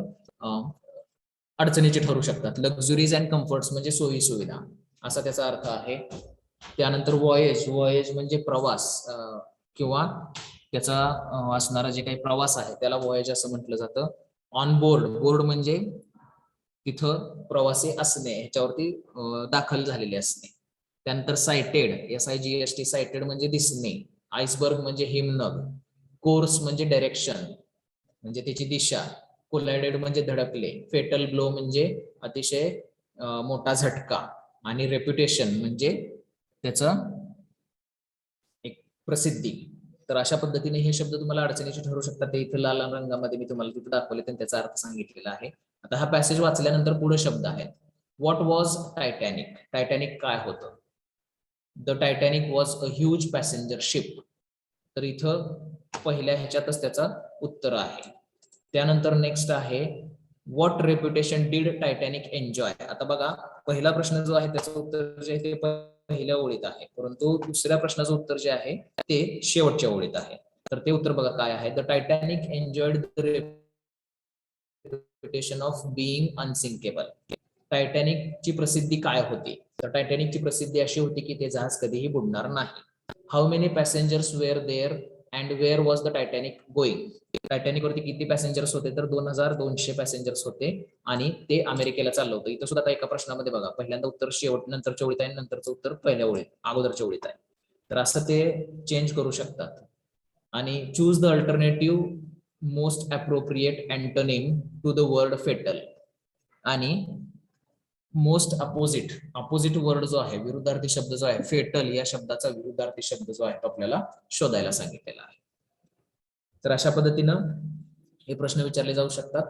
अडचणीचे ठरू शकतात. लक्झुरीज अँड कम्फर्ट्स म्हणजे सोयी सुविधा असा त्याचा अर्थ आहे. त्यानंतर वॉयेज, वॉयेज म्हणजे प्रवास किंवा त्याचा असणारा जे काही प्रवास आहे त्याला वॉयेज असं म्हटलं जातं. ऑन बोर्ड, बोर्ड म्हणजे तिथं प्रवासी असणे, ह्याच्यावरती दाखल झालेले असणे. त्यानंतर सायटेड, SIGHT, सायटेड म्हणजे दिसणे. आइसबर्ग म्हणजे हिमनग. कोर्स म्हणजे डायरेक्शन म्हणजे त्याची दिशा. कोलायडेड म्हणजे धडकले. फेटल ब्लो म्हणजे अतिशय मोठा झटका. आणि रेप्युटेशन म्हणजे त्याचं एक प्रसिद्धी. तर अशा पद्धतीने हे शब्द तुम्हाला अडचणीचे ठरू शकतात. ते इथे लाल रंगामध्ये मी तुम्हाला तिथे दाखवले आणि त्याचा अर्थ सांगितलेला आहे. आता हा पॅसेज वाचल्यानंतर पुढे शब्द आहेत. What was Titanic? टायटॅनिक काय होतं? The Titanic was a huge passenger ship. तर इथं पहिल्या ह्याच्यातच त्याचा उत्तर आहे. त्यानंतर नेक्स्ट आहे what reputation did Titanic enjoy? आता बघा पहिला प्रश्न जो आहे त्याचं उत्तर जे आहे ते पहिल्या ओळीत आहे, परंतु दुसऱ्या प्रश्नाचं उत्तर जे आहे ते शेवटच्या ओळीत आहे. तर ते उत्तर बघा काय आहे. The Titanic enjoyed the reputation of being unsinkable. टायटॅनिकची प्रसिद्धी काय होती? तर टायटॅनिकची प्रसिद्धी अशी होती की ते जहाज कधीही बुडणार नाही. How many passengers were there and where was the Titanic going? Titanic वरती किती पॅसेंजर्स होते? तर 2200 पॅसेंजर्स होते आणि ते अमेरिकेला चाललं होतं. इथं सुद्धा आता एका प्रश्नामध्ये बघा पहिल्यांदा उत्तर शेवट नंतरच्या ओळीत आहे, नंतरचं उत्तर पहिल्या ओळीत अगोदरच्या ओळीत आहे. तर असं ते चेंज करू शकतात. आणि choose the alternative most appropriate antonym to the word fatal. आणि मोस्ट अपोजिट वर्ड जो आहे, विरुद्धार्थी शब्द जो आहे फेटल, या शब्दाचा विरुद्धार्थी शब्द जो आहे तो आपल्याला शोधायला सांगितलेला आहे. तर अशा पद्धतीनं हे प्रश्न विचारले जाऊ शकतात.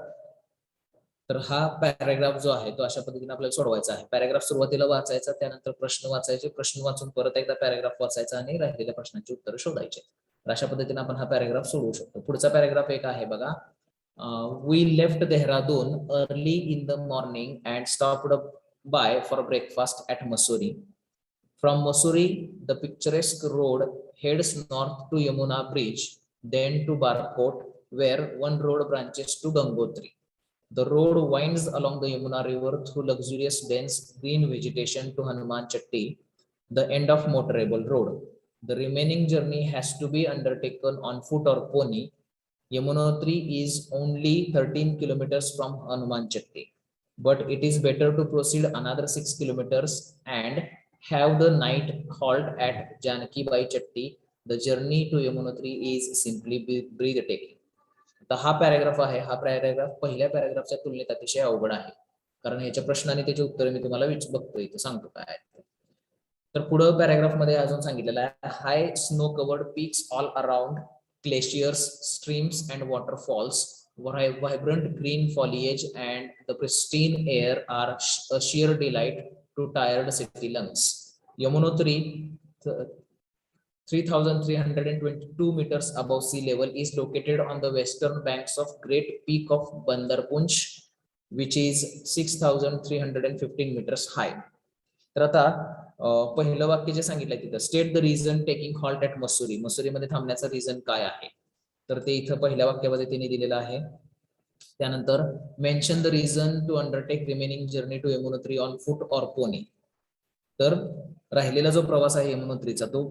तर हा पॅराग्राफ जो आहे तो अशा पद्धतीने आपल्याला सोडवायचा आहे. पॅराग्राफ सुरुवातीला वाचायचा, त्यानंतर प्रश्न वाचायचे, प्रश्न वाचून परत एकदा पॅराग्राफ वाचायचा आणि राहिलेल्या प्रश्नांची उत्तरं शोधायचे. तर अशा पद्धतीने आपण हा पॅराग्राफ सोडवू शकतो. पुढचा पॅराग्राफ एक आहे बघा. We left Dehradun early in the morning and stopped by for breakfast at Mussoorie. From Mussoorie, the picturesque road heads north to Yamuna Bridge, then to Barkot, where one road branches to Gangotri. The road winds along the Yamuna River through luxurious dense green vegetation to Hanuman Chatti, the end of motorable road. The remaining journey has to be undertaken on foot or pony. Yamunotri is only 13 kilometers from Hanuman Chatti, but it is better to proceed another 6 kilometers and have the night halt at Janaki Bai Chatti. The journey to Yamunotri is simply breathtaking. आता हा paragraph आहे. हा paragraph पहिल्या पॅराग्राफच्या तुलनेत अतिशय अवघड आहे, कारण याच्या प्रश्नाने त्याचे उत्तर मी तुम्हाला बघतो इथं सांगतो काय आहे. तर पुढं पॅराग्राफ मध्ये अजून सांगितलेलं आहे high snow covered peaks all around, glaciers, streams and waterfalls, vibrant green foliage and the pristine air are a sheer delight to tired city lungs. Yamunotri, 3,322 meters above sea level, is located on the western banks of Great Peak of Bandarpunch, which is 6,315 meters high. तर आता पहिलं वाक्य जे सांगितलं तिथं state the reason taking halt at Mussoorie, मसुरीमध्ये थांबण्याचं reason काय आहे, तर ते इथं पहिल्या वाक्यामध्ये त्यांनी दिलेलं आहे. त्यानंतर mention the reason to undertake remaining journey to Yamunotri on foot or pony. तर राहिलेला जो प्रवास आहे यमुनोत्रीचा तो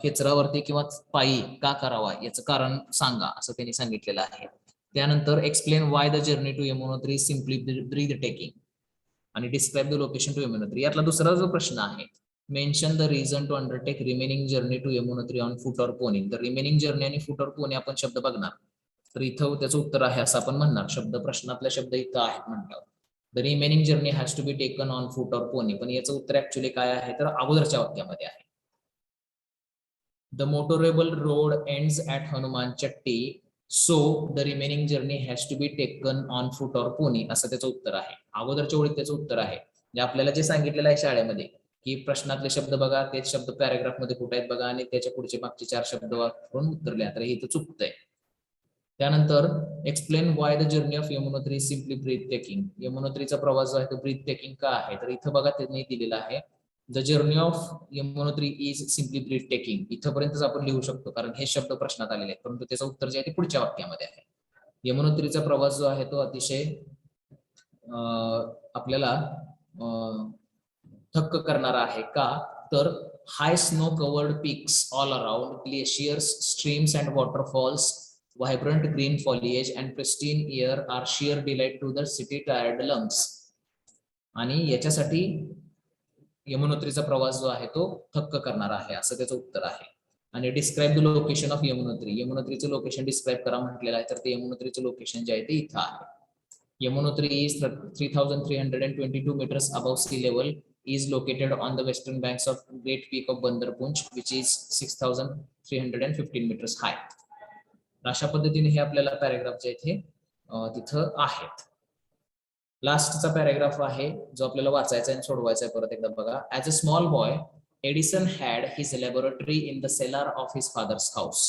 खेचरावरती किंवा पायी का करावा याचं कारण सांगा असं त्यांनी सांगितलेलं आहे. त्यानंतर explain why the journey to Yamunotri simply breath taking आणि describe the location to Yamunotri. यातला दुसरा जो प्रश्न आहे mention the reason to undertake remaining journey to Yamunotri on foot or pony. तर रिमेनिंग जर्नी आणि फूट ऑर पोनी आपण शब्द बघणार, तर इथं त्याचं उत्तर आहे असं आपण म्हणणार. शब्द प्रश्नातला शब्द इथं आहेत म्हणतात. The remaining journey has to be taken on foot or pony, पण याचं उत्तर ऍक्च्युअली काय आहे तर अगोदरच्या वाक्यामध्ये आहे. The motorable road ends at Hanuman Chatti, so the remaining journey has to be taken on foot or pony असं त्याचं उत्तर आहे. अगोदरच्या ओळीत त्याचं उत्तर आहे. म्हणजे आपल्याला जे सांगितलेलं आहे शाळेमध्ये की प्रश्नातले शब्द बघा, ते शब्द पॅराग्राफ मध्ये कुठे आहेत बघा आणि त्याच्या पुढचे मागचे 4 शब्द वापरून उत्तर लिहा, तर हे इथं चुकतंय. त्यानंतर explain why the journey of Yamunotri is simply breath taking. यमुनोत्रीचा प्रवास जो आहे तो ब्रीथ टेकिंग का आहे, तर इथं बघा त्यांनी दिलेला आहे the journey of Yamunotri is simply breath taking. इथंपर्यंतच आपण लिहू शकतो कारण हे शब्द प्रश्नात आलेले आहेत, परंतु त्याचं उत्तर जे आहे ते पुढच्या वाक्यामध्ये आहे. यमुनोत्रीचा प्रवास जो आहे तो अतिशय आपल्याला थक्क करणारा आहे का, तर high snow covered peaks all around, glaciers, streams and waterfalls, vibrant green foliage and pristine air are sheer delight to the city tired lungs. आणि याच्यासाठी यमुनोत्रीचा प्रवास जो आहे तो थक्क करणारा आहे असं त्याचं उत्तर आहे. आणि describe the location of Yamunotri. यमुनोत्रीचं लोकेशन डिस्क्राईब करा म्हटलेलं आहे, तर ते यमुनोत्रीचं लोकेशन जे आहे ते इथं आहे. Yamunotri is 3322 meters above sea level, is located on the western banks of Great Peak of Bandarpunch, which is 6315 meters high. अशा पद्धतीने हे आपल्याला पॅराग्राफ जे इथे तिथं आहेत. लास्टचा पॅराग्राफ आहे जो आपल्याला वाचायचा आणि सोडवायचा आहे. परत एकदा बघा. As a small boy Edison had his laboratory in the cellar of his father's house.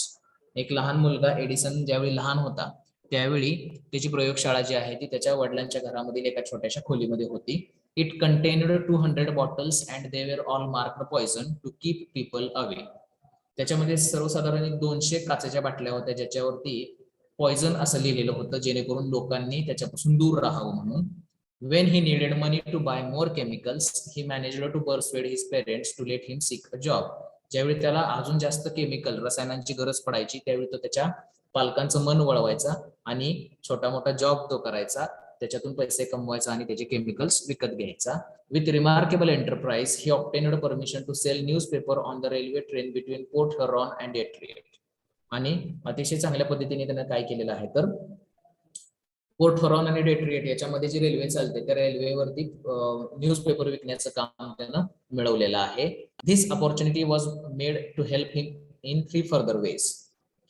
एक लहान मुलगा एडिसन ज्यावेळी लहान होता त्यावेळी त्याची प्रयोगशाळा जी आहे ती त्याच्या वडिलांच्या घरामधील एका छोट्याशा खोलीमध्ये होती. It contained 200 bottles and they were all marked poison to keep people away. त्याच्यामध्ये सर्वसाधारण 200 काचेच्या बाटल्या होत्या ज्याच्यावरती पॉइझन असं लिहिलेलं होतं जेणेकरून लोकांनी त्याच्यापासून दूर राहावं म्हणून. When he needed money to buy more chemicals he managed to persuade his parents to let him seek a job. ज्यावेळी त्याला अजून जास्त केमिकल रसायनांची गरज पडायची त्यावेळी तो त्याच्या पालकांचं मन वळवायचा आणि छोटा मोठा जॉब तो करायचा, त्याच्यातून पैसे कमवायचा आणि त्याचे केमिकल्स विकत घ्यायचा. With remarkable enterprise, he obtained permission to sell newspaper on the railway train between Port Huron and Detroit. आणि अतिशय चांगल्या पद्धतीने त्याने काय केलेलं आहे तर पोर्ट हॉरॉन आणि डेट्रिएट याच्यामध्ये जी रेल्वे चालते त्या रेल्वेवरती न्यूजपेपर विकण्याचं काम त्यानं मिळवलेलं आहे. This opportunity was made to help him in 3 further ways.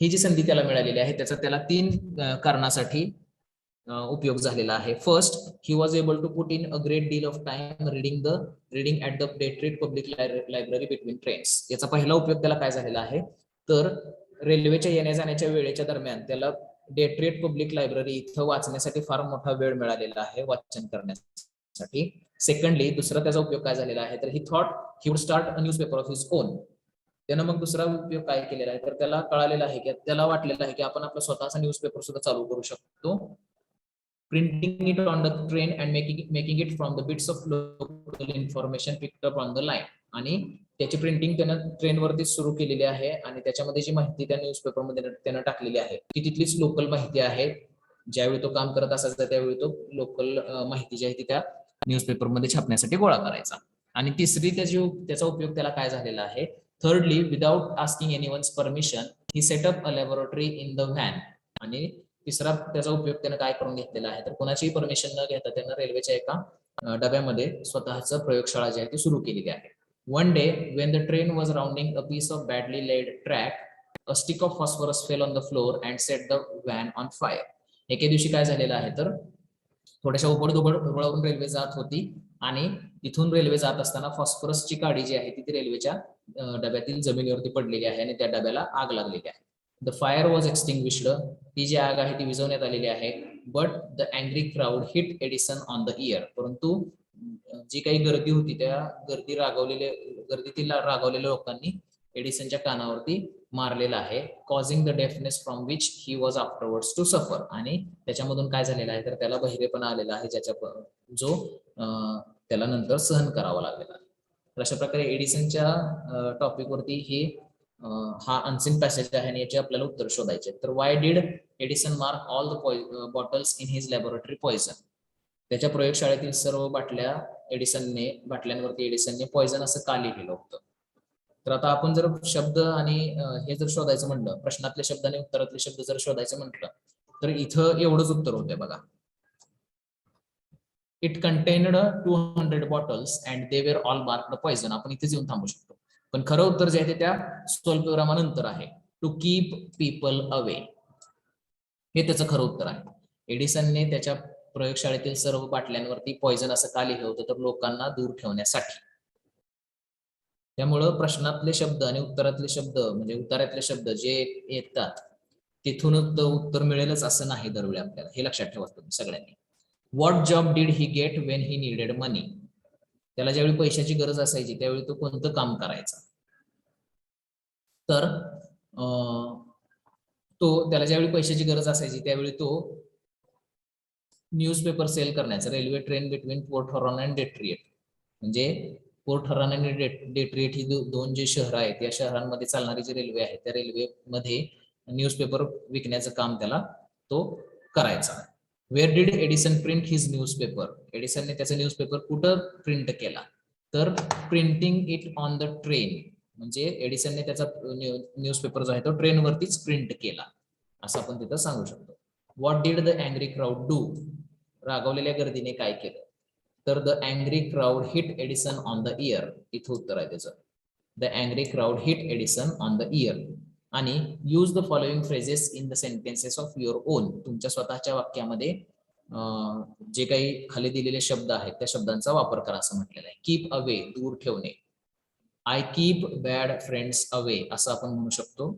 ही जी संधी त्याला मिळालेली आहे त्याचा त्याला 3 कारणासाठी उपयोग झालेला आहे. First, he was able to put in a great deal of time reading at the Detroit public library between trains. याचा पहिला उपयोग त्याला काय झालेला आहे तर रेल्वेच्या येण्या जाण्याच्या वेळेच्या दरम्यान त्याला डेट्रिएट पब्लिक लायब्ररी इथं वाचण्यासाठी फार मोठा वेळ मिळालेला आहे वाचन करण्यासाठी. सेकंडली, दुसरा त्याचा उपयोग काय झालेला आहे तर ही thought he would start a newspaper of his on. त्यानं मग दुसरा उपयोग काय केलेला आहे तर त्याला कळालेला आहे की त्याला वाटलेलं आहे की आपण आपला स्वतःचा न्यूजपेपर सुद्धा चालू करू शकतो. Printing it on the train and making it from the bits of local information picked up on the line. आणि त्याची प्रिंटिंग त्यानं ट्रेनवरती सुरू केलेली आहे आणि त्याच्यामध्ये जी माहिती त्या न्यूजपेपर मध्ये त्यानं टाकलेली आहे ती तिथलीच लोकल माहिती आहे. ज्यावेळी तो काम करत असायचा त्यावेळी तो लोकल माहिती जी आहे ती त्या न्यूजपेपर मध्ये छापण्यासाठी गोळा करायचा. आणि तिसरी त्याचा उपयोग त्याला काय झालेला आहे. Thirdly, without asking anyone's permission he setup a laboratory in the van. आणि तिसरा त्याचा उपयोग त्यानं काय करून घेतलेला आहे तर कोणाचीही परमिशन न घेता त्यानं रेल्वेच्या एका डब्यामध्ये स्वतःच प्रयोगशाळा जी आहे ती सुरू केलेली आहे. One day when the train was rounding a piece of badly laid track, a stick of phosphorus fell on the floor and set the van on fire. एके दिवशी काय झालेलं आहे तर थोड्याशा उबडधुबड रुळावरून रेल्वे जात होती आणि तिथून रेल्वे जात असताना फॉस्फरसची काडी जी आहे ती रेल्वेच्या डब्यातील जमिनीवरती पडलेली आहे आणि त्या डब्याला आग लागलेली आहे. The fire was extinguished. ती जी आग आहे ती विझवण्यात आलेली आहे. But the angry crowd hit Edison on the year. परंतु जी काही गर्दी होती त्या गर्दीतील रागावलेल्या लोकांनी एडिसनच्या कानावरती मारलेला आहे. Causing the deafness from which he was afterwards to suffer. आणि त्याच्यामधून काय झालेलं आहे तर त्याला बहिरेपणा आलेला आहे जो त्याला नंतर सहन करावा लागलेला आहे. तर अशा प्रकारे एडिसनच्या टॉपिक वरती ही हा अनसीन पॅसेज आहे आणि याचे आपल्याला उत्तर शोधायचे. तर why did Edison mark all the bottles in his laboratory poison. त्याच्या प्रयोगशाळेतील सर्व बाटल्यांवरती एडिसनने पॉइझन असं का लिहिलेलं होतं. तर आता आपण जर शब्द आणि हे जर शोधायचं म्हटलं, प्रश्नातले शब्द आणि उत्तरातले शब्द जर शोधायचं म्हटलं तर इथं एवढंच उत्तर होतंय बघा. It contained 200 bottles and they were all marked poison. आपण इथेच येऊन थांबू शकतो, पण खरं उत्तर जे आहे ते त्या स्वल्पविरामानंतर आहे. टू कीप पीपल अवे हे त्याचं खरं उत्तर आहे. एडिसनने त्याच्या प्रयोगशाळेतील सर्व बाटल्यांवरती पॉइझन असं का लिहिलं होतं तर लोकांना दूर ठेवण्यासाठी. त्यामुळं प्रश्नातले शब्द आणि उत्तरातले शब्द म्हणजे उत्तरातले शब्द जे येतात तिथूनच उत्तर मिळेलच असं नाही दरवेळी आपल्याला, हे लक्षात ठेवा तुम्ही सगळ्यांनी. What job did he get when he needed money? त्याला ज्यावेळी पैशाची गरज असायची त्यावेळी तो कोणतं काम करायचा? तर त्याला ज्यावेळी पैशाची गरज असायची त्यावेळी तो न्यूजपेपर सेल करण्याचा, railway train between Port Huron and Detroit. म्हणजे पोर्ट हॉर्न आणि डेट्रिएट ही दोन जे शहर आहेत, या शहरांमध्ये चालणारी जी रेल्वे आहे त्या रेल्वेमध्ये न्यूजपेपर विकण्याचं काम त्याला तो करायचा. Where did Edison print his newspaper? एडिसनने त्याचा न्यूजपेपर कुठं प्रिंट केला? तर printing it on the train. म्हणजे एडिसनने त्याचा न्यूजपेपर जो आहे तो ट्रेनवरतीच प्रिंट केला असं आपण तिथं सांगू शकतो. What did the angry crowd do? रागवलेल्या गर्दीने काय केलं? तर the angry crowd hit Edison on the ear. इथं उत्तर आहे त्याचं. The angry crowd hit Edison on the ear. आणि use the following phrases in the sentences of your own. तुमच्या स्वतःच्या वाक्यामध्ये जे काही खाली दिलेले शब्द आहेत त्या शब्दांचा वापर करा असं म्हटलेलं आहे. कीप अवे, दूर ठेवणे. I keep bad friends away असं आपण म्हणू शकतो.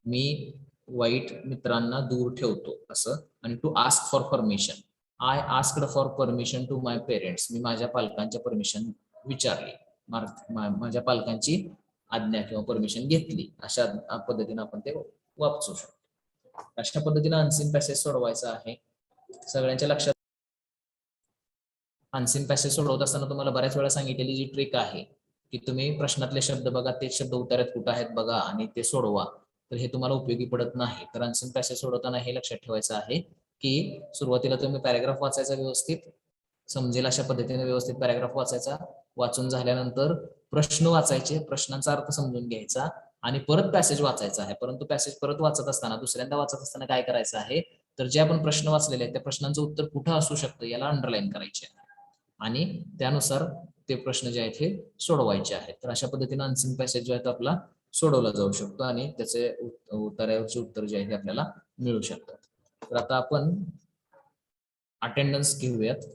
मी वाईट मित्रांना दूर ठेवतो असं. आणि to ask for permission, I asked for permission to my parents. मी माझ्या पालकांच्या परमिशन विचारली, माझ्या पालकांची आज्ञा किंवा परमिशन घेतली. अशा पद्धतीने आपण ते वापरू शकतो. अशा पद्धतीने अनसीन पॅसेज सोडवायचा आहे. सगळ्यांच्या लक्षात, अनसीन पॅसेज सोडवत असताना तुम्हाला बऱ्याच वेळा सांगितलेली जी ट्रिक आहे की तुम्ही प्रश्नातले शब्द बघा, ते शब्द उत्तरात कुठे आहेत बघा आणि ते सोडवा. तर हे तुम्हाला उपयोगी पडत नाही. तर अनसीन पॅसेज सोडवताना हे लक्षात ठेवायचं आहे की सुरुवातीला तुम्ही पॅराग्राफ वाचायचा, व्यवस्थित समजेल अशा पद्धतीने व्यवस्थित पॅराग्राफ वाचायचा. वाचून झाल्यानंतर प्रश्न वाचायचे, प्रश्नांचा अर्थ समजून घ्यायचा आणि परत पॅसेज वाचायचा आहे. परंतु पॅसेज परत वाचत असताना, दुसऱ्यांदा वाचत असताना काय करायचं आहे, तर जे आपण प्रश्न वाचलेले आहेत त्या प्रश्नांचं उत्तर कुठं असू शकतं याला अंडरलाईन करायचे आहे आणि त्यानुसार ते प्रश्न जे आहेत हे सोडवायचे आहेत. तर अशा पद्धतीने अनसीन पॅसेज जो आहे तो आपला सोडवला जाऊ शकतो आणि त्याचे उत्तरावरचे उत्तर जे आहे ते आपल्याला मिळू शकतात. तर आता आपण अटेंडन्स घेऊयात.